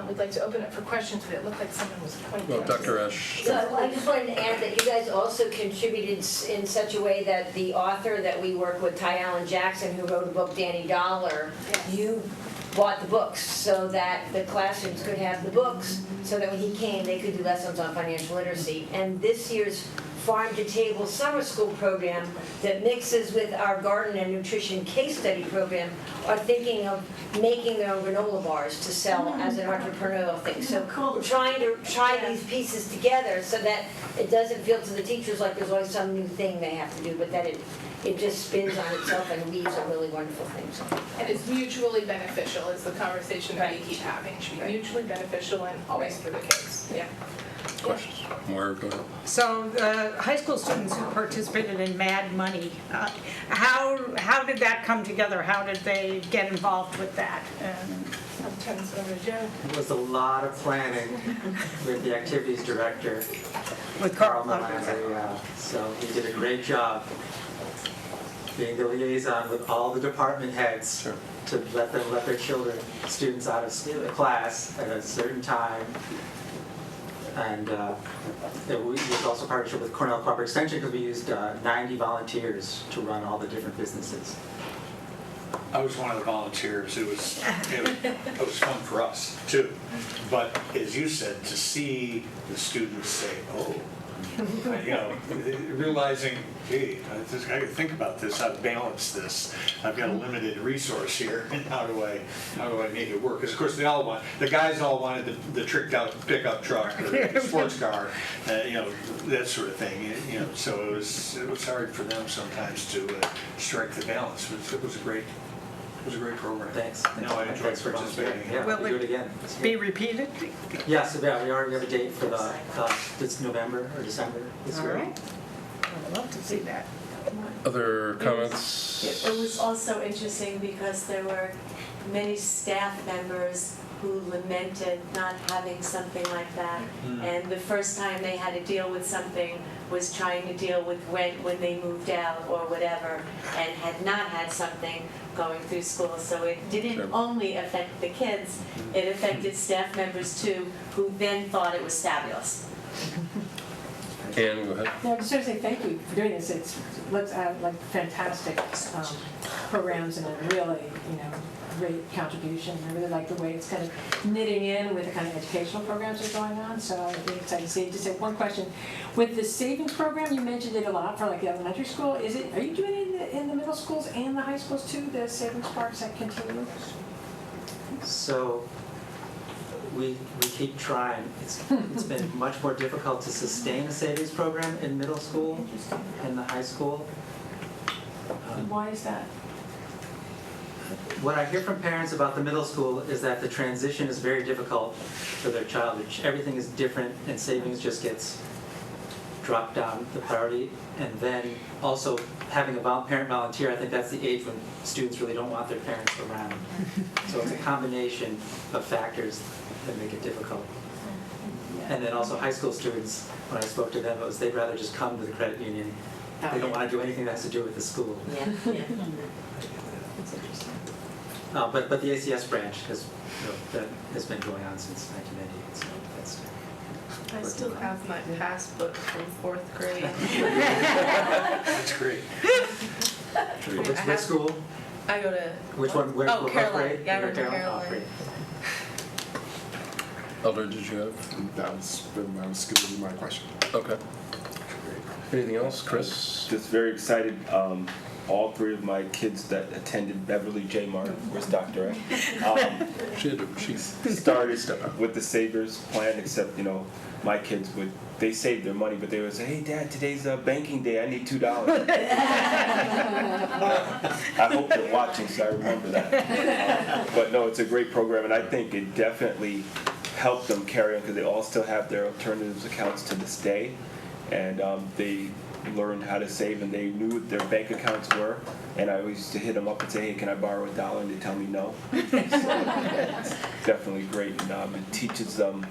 We'd like to open it for questions, but it looked like someone was pointing. Well, Dr. Esch. So I just wanted to add that you guys also contributed in such a way that the author that we work with, Ty Allen Jackson, who wrote a book, Danny Dollar, you bought the books so that the classrooms could have the books, so that when he came, they could do lessons on financial literacy. And this year's Farm to Table summer school program that mixes with our garden and nutrition case study program are thinking of making their own granola bars to sell as an entrepreneurial thing. So we're trying to try these pieces together so that it doesn't feel to the teachers like there's always some new thing they have to do, but that it just spins on itself and leaves a really wonderful thing. And it's mutually beneficial is the conversation that we keep having. It should be mutually beneficial and always for the kids. Yeah. Questions? More, go ahead. So high school students who participated in Mad Money, how did that come together? How did they get involved with that? I'll turn this over to Joe. It was a lot of planning with the activities director. With Carl. So he did a great job being the liaison with all the department heads to let their students out of class at a certain time. And it was also a partnership with Cornell Cooperative Extension because we used 90 volunteers to run all the different businesses. I was one of the volunteers. It was fun for us too. But as you said, to see the students say, "Oh," realizing, "Gee, I got to think about this. How to balance this? I've got a limited resource here, and how do I make it work?" Because of course the guys all wanted the tricked out pickup truck or the sports car, that sort of thing. So it was hard for them sometimes to strike the balance. It was a great program. Thanks. No, I enjoyed participating. Yeah, Will we'll do it again. Be repeated? Yes, we have a date for this November or December this year. All right. I'd love to see that. Other comments? It was also interesting because there were many staff members who lamented not having something like that. And the first time they had to deal with something was trying to deal with rent when they moved out or whatever, and had not had something going through school. So it didn't only affect the kids, it affected staff members too, who then thought it was fabulous. Ann, go ahead. No, I just want to say thank you for doing this. It's like fantastic programs and really, great contribution. I really like the way it's kind of knitting in with the kind of educational programs that are going on, so I'm really excited to see it. Just have one question. With the savings program, you mentioned it a lot for like the elementary school. Are you doing it in the middle schools and the high schools too, the savings parks that continue? So we keep trying. It's been much more difficult to sustain a savings program in middle school and the high school. Why is that? What I hear from parents about the middle school is that the transition is very difficult for their child. Everything is different and savings just gets dropped down the priority. And then also having a parent volunteer, I think that's the age when students really don't want their parents around. So it's a combination of factors that make it difficult. And then also high school students, when I spoke to them, it was they'd rather just come to the credit union. They don't want to do anything that has to do with the school. Yeah. That's interesting. But the ACS branch that has been going on since 1998. So that's. I still have my passbook from 4th grade. That's great. Which school? I go to... Which one? Where, oh, what Caroline. grade? Yeah, I went to Caroline? Caroline. Oh, great. Elder, did you have? That was going to be my question. Okay. Anything else, Chris? Just very excited. All three of my kids that attended Beverly J. Martin, where's Dr. A? She started with the Savers plan, except, my kids they saved their money, but they would say, hey, Dad, today's banking day, I need $2. I hope they're watching, so I remember that. But no, it's a great program, and I think it definitely helped them carry on, because they all still have their alternatives accounts to this day, and they learned how to save, and they knew what their bank accounts were, and I always used to hit them up and say, hey, can I borrow $1? And they tell me no. So it's definitely great, and it teaches them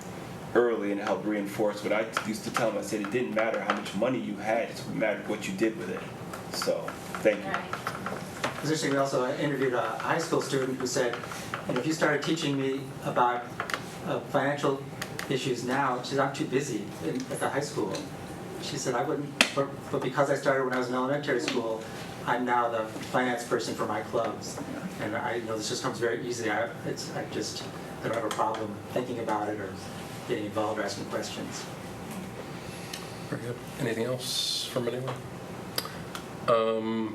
early and help reinforce what I used to tell them. I said it didn't matter how much money you had, it mattered what you did with it. So thank you. It's interesting, we also interviewed a high school student who said, if you started teaching me about financial issues now, she said, I'm too busy at the high school. She said, I wouldn't, but because I started when I was in elementary school, I'm now the finance person for my clubs. And I know this just comes very easily. I don't have a problem thinking about it or getting involved or asking questions. Very good. Anything else from anyone?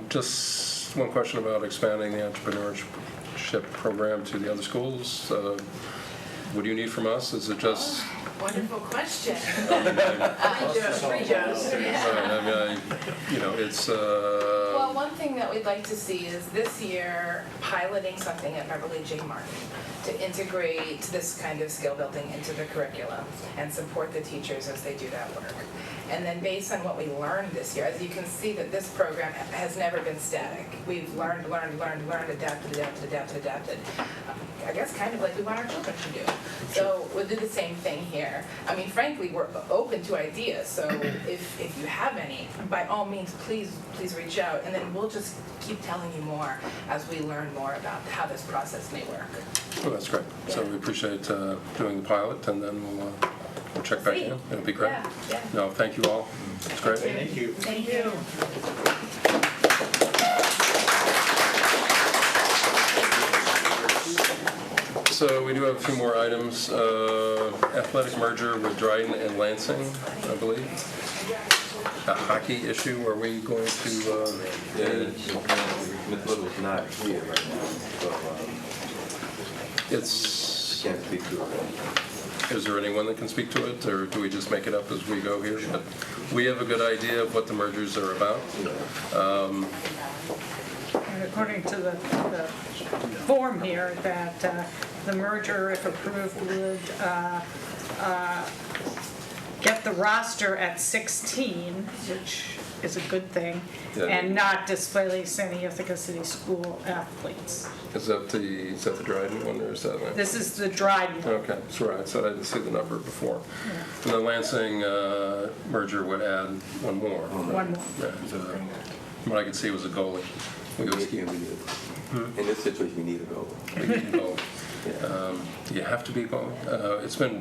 Just one question about expanding the entrepreneurship program to the other schools. What do you need from us? Is it just... Wonderful question. It's... Well, one thing that we'd like to see is this year piloting something at Beverly J. Martin to integrate this kind of skill building into the curriculum and support the teachers as they do that work. And then based on what we learned this year, as you can see that this program has never been static. We've learned, adapted. I guess kind of like we want our children to do. So we'll do the same thing here. I mean, frankly, we're open to ideas. So if you have any, by all means, please reach out. And then we'll just keep telling you more as we learn more about how this process may work. Well, that's great. So we appreciate doing the pilot, and then we'll check back in. It'll be great. Yeah. No, thank you all. It's great. Thank you. Thank you. So we do have a few more items. Athletic merger with Dryden and Lansing, I believe. A hockey issue. Are we going to... Ms. Little's not here right now, so it's... can't speak to it. Is there anyone that can speak to it, or do we just make it up as we go here? But we have a good idea of what the mergers are about. And according to the form here, that the merger, if approved, would get the roster at 16, which is a good thing, and not displace any Ithaca City School athletes. Is that the Dryden one, or is that... This is the Dryden one. Okay, that's right. So I didn't see the number before. Yeah. And the Lansing merger would add one more. One more. And, what I could see was a goalie. We always keep... In this situation, we need a goal. We need a goalie. You have to be a goalie.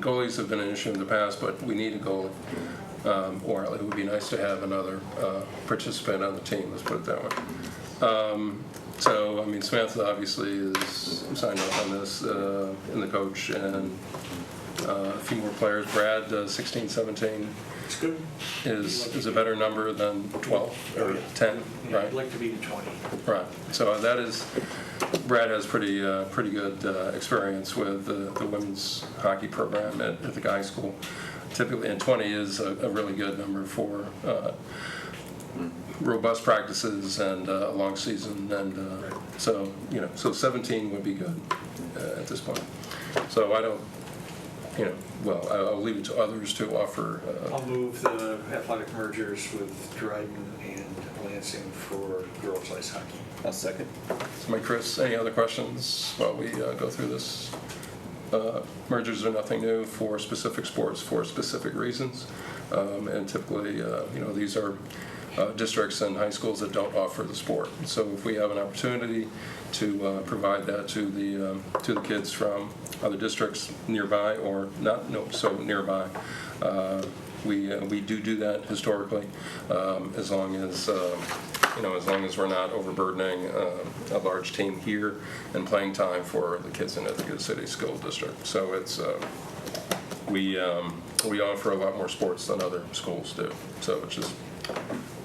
Goalies have been an issue in the past, but we need a goalie. Or it would be nice to have another participant on the team, let's put it that way. So, I mean, Samantha obviously is signed up on this, and the coach, and a few more players. Brad, 16, 17. It's good. Is a better number than 12 or 10, Yeah, right? I'd like to be in 20. Right. So that is, Brad has pretty good experience with the women's hockey program at the high school. Typically, and 20 is a really good number for robust practices and a long season, and so 17 would be good at this point. So I don't, well, I'll leave it to others to offer. I'll move the athletic mergers with Dryden and Lansing for girls ice hockey. I'll second. So, Chris, any other questions while we go through this? Mergers are nothing new for specific sports for specific reasons, and typically, these are districts and high schools that don't offer the sport. So if we have an opportunity to provide that to the kids from other districts nearby or not so nearby, we do that historically, as long as as long as we're not overburdening a large team here and playing time for the kids in Ithaca City School District. So it's we offer a lot more sports than other schools do. So it's just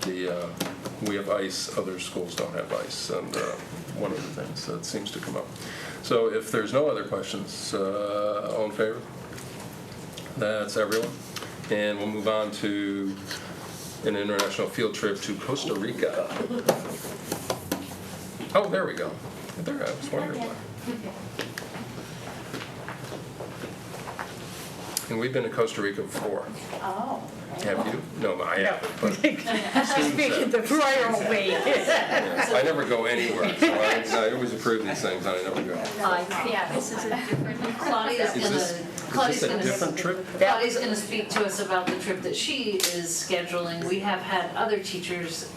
we have ice, other schools don't have ice, and one of the things that seems to come up. So if there's no other questions, all in favor? That's everyone. And we'll move on to an international field trip to Costa Rica. Oh, there we go. There, I was wondering why. And we've been to Costa Rica before. Oh. Have you? No, I haven't. But Speaking the royal way. yes, I never go anywhere, so I always approve these things, and I never go. Yeah, this is a different. Claudia's Is this a different trip? Claudia's going to speak to us about the trip that she is scheduling. We have had other teachers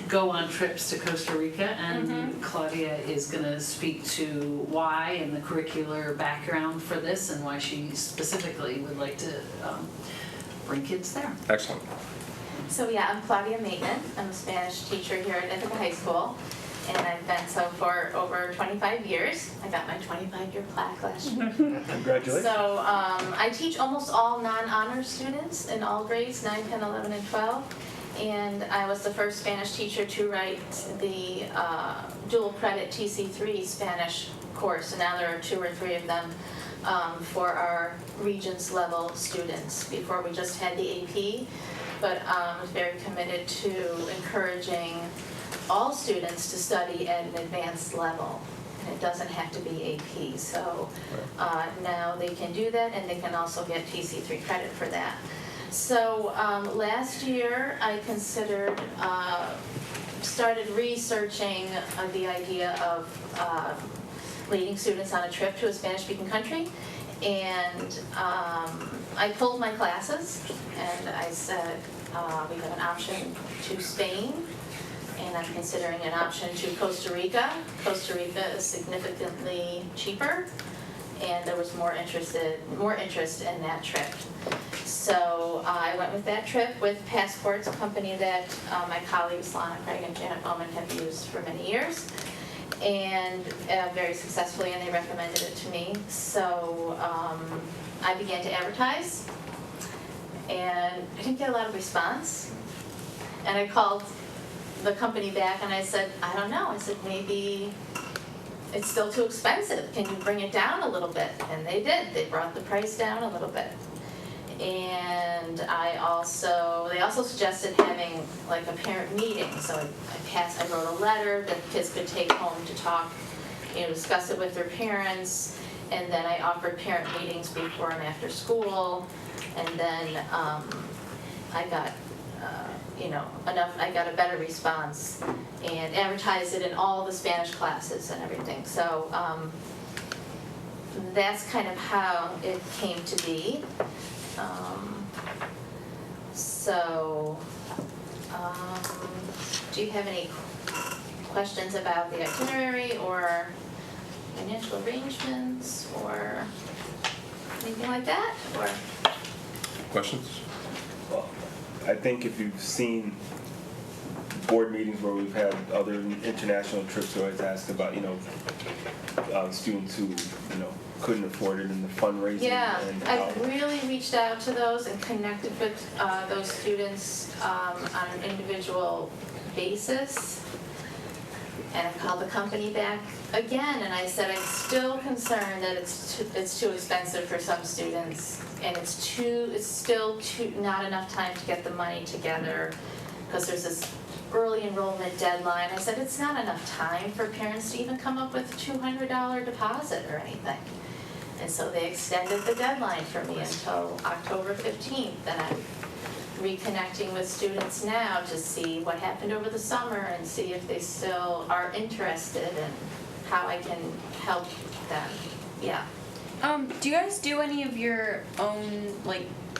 go on trips to Costa Rica, and Claudia is going to speak to why and the curricular background for this and why she specifically would like to bring kids there. Excellent. So yeah, I'm Claudia Maitland. I'm a Spanish teacher here at Ithaca High School, and I've been so for over 25 years. I got my 25-year plaque last year. Congratulations. So I teach almost all non-honors students in all grades, 9, 10, 11, and 12. And I was the first Spanish teacher to write the dual credit TC3 Spanish course, and now there are 2 or 3 of them for our Regents level students. Before we just had the AP, but I was very committed to encouraging all students to study at an advanced level. And it doesn't have to be AP, so now they can do that, and they can also get TC3 credit for that. So last year I considered, started researching the idea of leading students on a trip to a Spanish-speaking country, and I pulled my classes, and I said we have an option to Spain, and I'm considering an option to Costa Rica. Costa Rica is significantly cheaper, and there was more interest in that trip. So I went with that trip with Passports, a company that my colleagues Lana Craig and Janet Bowman have used for many years, and very successfully, and they recommended it to me. So I began to advertise, and I didn't get a lot of response. And I called the company back and I said, I don't know. I said, maybe it's still too expensive. Can you bring it down a little bit? And they did. They brought the price down a little bit. And they also suggested having like a parent meeting. So I wrote a letter that kids could take home to talk, discuss it with their parents. And then I offered parent meetings before and after school. And then I got, I got a better response and advertised it in all the Spanish classes and everything. So that's kind of how it came to be. Do you have any questions about the itinerary or financial arrangements or anything like that? Or Questions? Well, I think if you've seen board meetings where we've had other international trips, we always ask about, students who, couldn't afford it and the fundraising Yeah, and how. I've really reached out to those and connected with those students on an individual basis. And I called the company back again, and I said I'm still concerned that it's too expensive for some students, and it's still not enough time to get the money together, because there's this early enrollment deadline. I said it's not enough time for parents to even come up with a $200 deposit or anything. And so they extended the deadline for me until October 15th, and I'm reconnecting with students now to see what happened over the summer and see if they still are interested and how I can help them. Yeah. Do you guys do any of your own,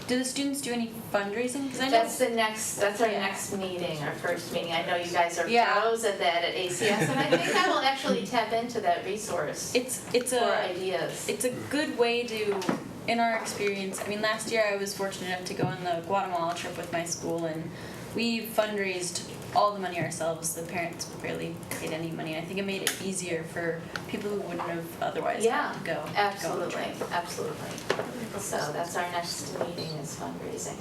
do the students do any fundraising? 'Cause I know That's our next meeting, our first meeting. I know you guys are pros at that at ACS, and I think I will actually tap into that resource for ideas. It's a good way to, in our experience, last year I was fortunate enough to go on the Guatemala trip with my school, and we fundraised all the money ourselves. The parents barely paid any money. I think it made it easier for people who wouldn't have otherwise had to go. Absolutely. So that's our next meeting is fundraising.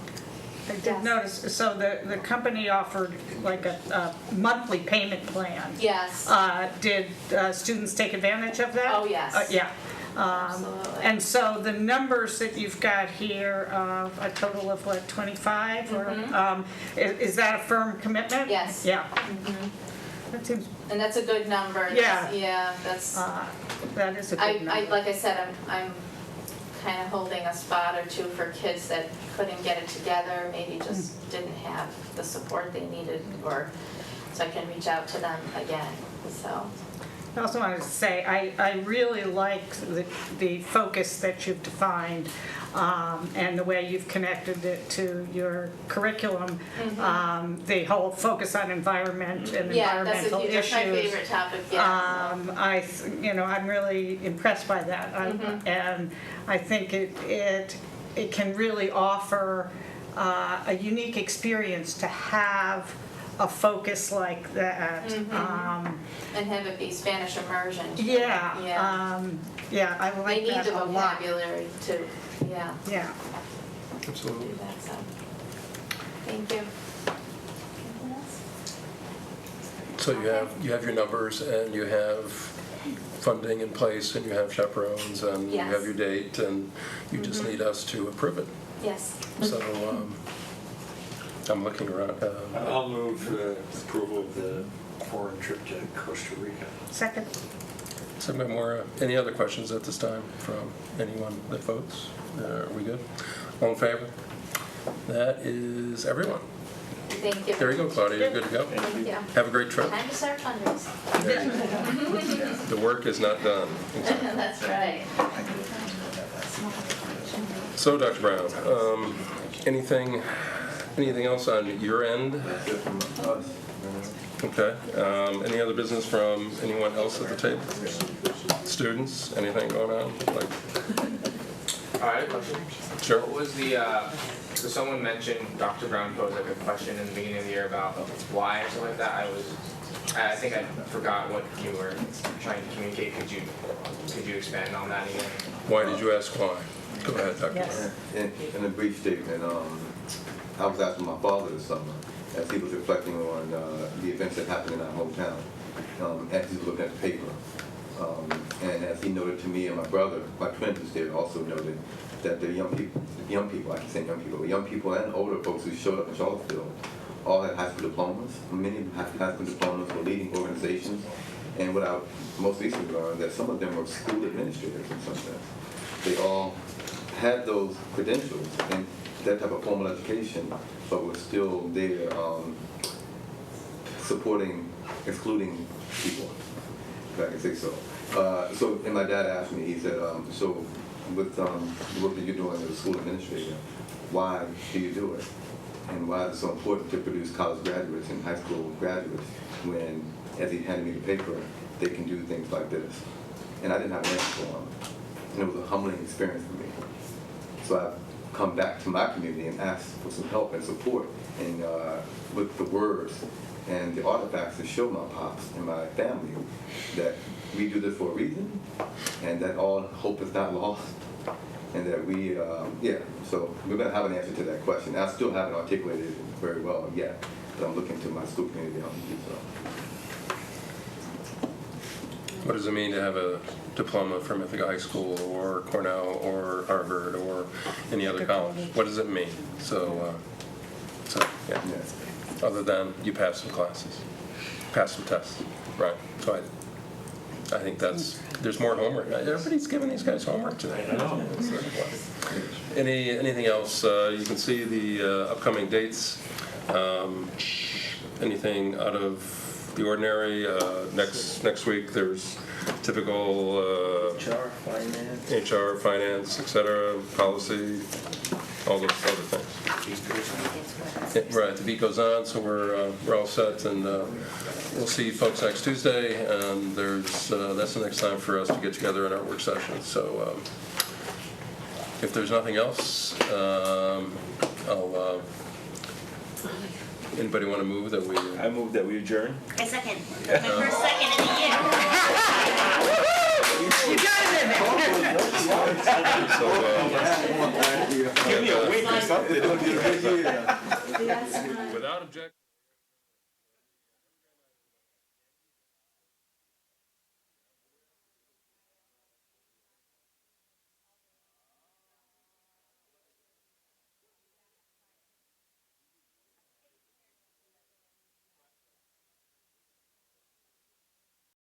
I did notice, so the company offered like a monthly payment plan. Yes. Did students take advantage of that? Oh, yes. Yeah. Absolutely. And so the numbers that you've got here, of a total of what, 25? Or is that a firm commitment? Yes. Yeah. Mm-hmm. That seems. And that's a good number. Yeah. That's. That is a good number. Like I said, I'm kind of holding a spot or two for kids that couldn't get it together, maybe just didn't have the support they needed, so I can reach out to them again. So. I also wanted to say, I really like the focus that you've defined and the way you've connected it to your curriculum. The whole focus on environment and environmental issues. That's my favorite topic. Yeah. I'm really impressed by that, and I think it can really offer a unique experience to have a focus like that. And have it be Spanish immersion. Yeah. I like they need that the a lot. vocabulary too. Yeah. Yeah. Absolutely. Do that, so. Thank you. Anything else? So you have your numbers, and you have funding in place, and you have chaperones, and you have your date, and you just need us to approve it. Yes. So I'm looking around. I'll move approval of the foreign trip to Costa Rica. Second. Second by Maura. Any other questions at this time from anyone that votes? Are we good? All in favor? That is everyone. Thank you. There you go, Claudia. You're good to go. Thank you. Have a great trip. Time to start fundraising. There you go. The work is not done. That's right. So, Dr. Brown, anything else on your end? Okay. Any other business from anyone else at the table? Students? Anything going on? I had a question. Sure. What was the, so someone mentioned, Dr. Brown posed like a question in the beginning of the year about why or something like that. I think I forgot what you were trying to communicate. Could you expand on that again? Why did you ask why? Go ahead, Dr. Yes. In a brief statement, I was asking my father this summer, as he was reflecting on the events that happened in our hometown, as he was looking at the paper. And as he noted to me and my brother, my twin who's there, also noted that the young people, I can say young people, but young people and older folks who showed up in Charlottesville all had high school diplomas. Many had high school diplomas, were leading organizations. And what I most recently learned, that some of them were school administrators in some sense. They all had those credentials and that type of formal education, but were still there supporting, excluding people, if I can say so. And my dad asked me, he said, so with the work that you're doing as a school administrator, why do you do it? And why is it so important to produce college graduates and high school graduates when, as he handed me the paper, they can do things like this? And I didn't have an answer for him. And it was a humbling experience for me. So come back to my community and ask for some help and support and with the words and the artifacts to show my pops and my family that we do this for a reason and that all hope is not lost and that we, so we're going to have an answer to that question. I still haven't articulated it very well yet, but I'm looking to my school community on to do so. What does it mean to have a diploma from Ithaca High School or Cornell or Harvard or any other college? What does it mean? So yeah. Other than you pass some classes, pass some tests, right? So I think there's more homework. Everybody's giving these guys homework today. I know. Anything else? You can see the upcoming dates. Anything out of the ordinary? Next week there's typical HR, finance, etc., policy, all those other things. Right, the beat goes on, so we're all set, and we'll see folks next Tuesday, and that's the next time for us to get together in our work session. So if there's nothing else, anybody want to move that we? I move that we adjourn. I second. My first second in the year. You got it in there. Give me a wink or something. Without objection.